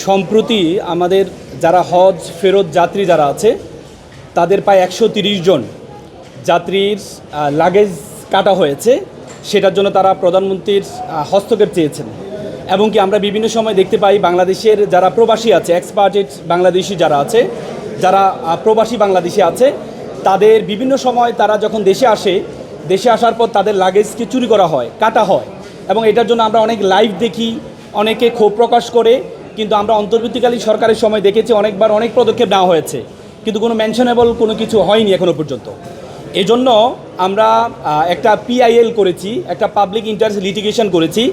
সম্প্রতি আমাদের যারা হজ ফেরত যাত্রী যারা আছে তাদের প্রায় 130 জন যাত্রীর লাগেজ কাটা হয়েছে। সেটার জন্য তারা প্রধানমন্ত্রীর হস্তক্ষেপ চেয়েছেন। এবং কি আমরা বিভিন্ন সময় দেখতে পাই বাংলাদেশের যারা প্রবাসী আছে, এক্সপার্টেড বাংলাদেশি যারা আছে, যারা প্রবাসী বাংলাদেশি আছে, তাদের বিভিন্ন সময় তারা যখন দেশে আসার পর তাদের লাগেজকে চুরি করা হয়, কাটা হয়। এবং এটার জন্য আমরা অনেক লাইভ দেখি, অনেকে ক্ষোভ প্রকাশ করে, কিন্তু আমরা অন্তর্বর্তীকালীন সরকারের সময় দেখেছি অনেকবার অনেক পদক্ষেপ নেওয়া হয়েছে, কিন্তু কোনো মেনশনেবল কোনো কিছু হয়নি এখনও পর্যন্ত। এজন্য আমরা একটা পিআইএল করেছি, একটা পাবলিক ইন্টারেস্ট লিটিগেশন করেছি,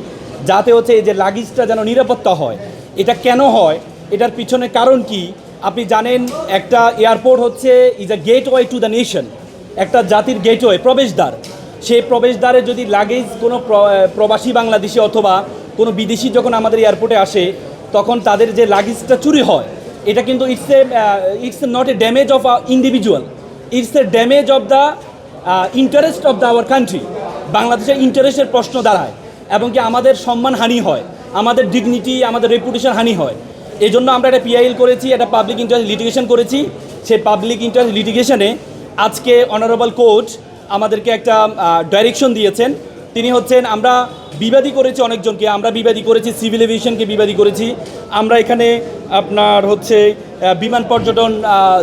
যাতে হচ্ছে এই যে লাগেজটা যেন নিরাপত্তা হয়। এটা কেন হয়, এটার পিছনে কারণ কি? আপনি জানেন একটা এয়ারপোর্ট হচ্ছে is a gateway to the nation, একটা জাতির গেটওয়ে, প্রবেশদ্বার। সেই প্রবেশদ্বারে যদি লাগেজ কোনো প্রবাসী বাংলাদেশি অথবা কোনো বিদেশি যখন আমাদের এয়ারপোর্টে আসে, তখন তাদের যে লাগেজটা চুরি হয়, এটা কিন্তু it's not a damage of a individual, it's a damage of the interest of the our country. বাংলাদেশের ইন্টারেস্টের প্রশ্ন দাঁড়ায় এবং কি আমাদের সম্মান হানি হয়, আমাদের ডিগনিটি, আমাদের রেপুটেশন হানি হয়। এই জন্য আমরা একটা পিআইএল করেছি, একটা পাবলিক ইন্টারেস্ট লিটিগেশন করেছি। সেই পাবলিক ইন্টারেস্ট লিটিগেশনে আজকে অনারেবল কোর্ট আমাদেরকে একটা ডাইরেকশন দিয়েছেন। তিনি হচ্ছেন, আমরা বিবাদী করেছি অনেকজনকে, আমরা বিবাদী করেছি, সিভিল এভিয়েশনকে বিবাদী করেছি, আমরা এখানে আপনার হচ্ছে বিমান পর্যটন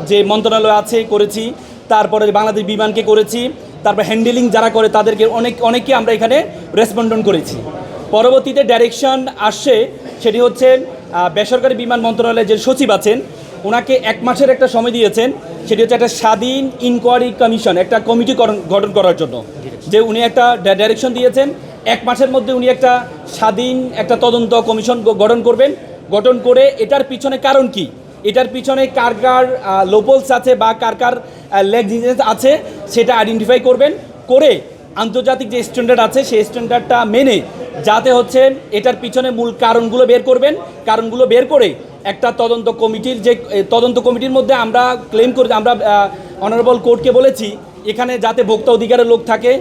যে মন্ত্রণালয় আছে করেছি, তারপরে বাংলাদেশ বিমানকে করেছি, তারপর হ্যান্ডেলিং যারা করে তাদেরকে অনেককে আমরা এখানে রেসপন্ডন করেছি। পরবর্তীতে ডাইরেকশন আসছে, সেটি হচ্ছে বেসরকারি বিমান মন্ত্রণালয়ের যে সচিব আছেন ওনাকে 1 মাসের একটা সময় দিয়েছেন। সেটি হচ্ছে একটা স্বাধীন ইনকোয়ারি কমিশন, একটা কমিটি গঠন করার জন্য, যে উনি একটা ডাইরেকশন দিয়েছেন। 1 মাসের মধ্যে উনি একটা স্বাধীন একটা তদন্ত কমিশন গঠন করে এটার পিছনে কারণ কি, এটার পিছনে কার কার লোপলস আছে বা কার কার লেগজিজেন্স আছে সেটা আইডেন্টিফাই করে আন্তর্জাতিক যে স্ট্যান্ডার্ড আছে সেই স্ট্যান্ডার্ডটা মেনে যাতে হচ্ছে এটার পিছনে মূল কারণগুলো বের করে একটা তদন্ত কমিটির মধ্যে আমরা ক্লেম করি, আমরা অনারেবল কোর্টকে বলেছি এখানে যাতে ভোক্তা অধিকারের লোক থাকে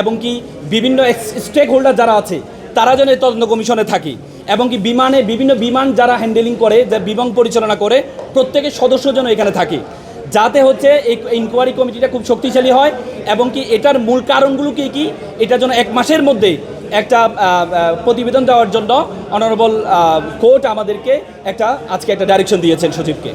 এবং কি বিভিন্ন স্টেক হোল্ডার যারা আছে তারা যেন এই তদন্ত কমিশনে থাকে, এবং কি বিভিন্ন বিমান যারা হ্যান্ডেলিং করে, যা বিমান পরিচালনা করে, প্রত্যেকের সদস্য যেন এখানে থাকে, যাতে হচ্ছে এই ইনকোয়ারি কমিটিটা খুব শক্তিশালী হয়। এবং কি এটার মূল কারণগুলো কি এটার জন্য 1 মাসের মধ্যে একটা প্রতিবেদন দেওয়ার জন্য অনারেবল কোর্ট আমাদেরকে আজকে একটা ডাইরেকশন দিয়েছেন সচিবকে।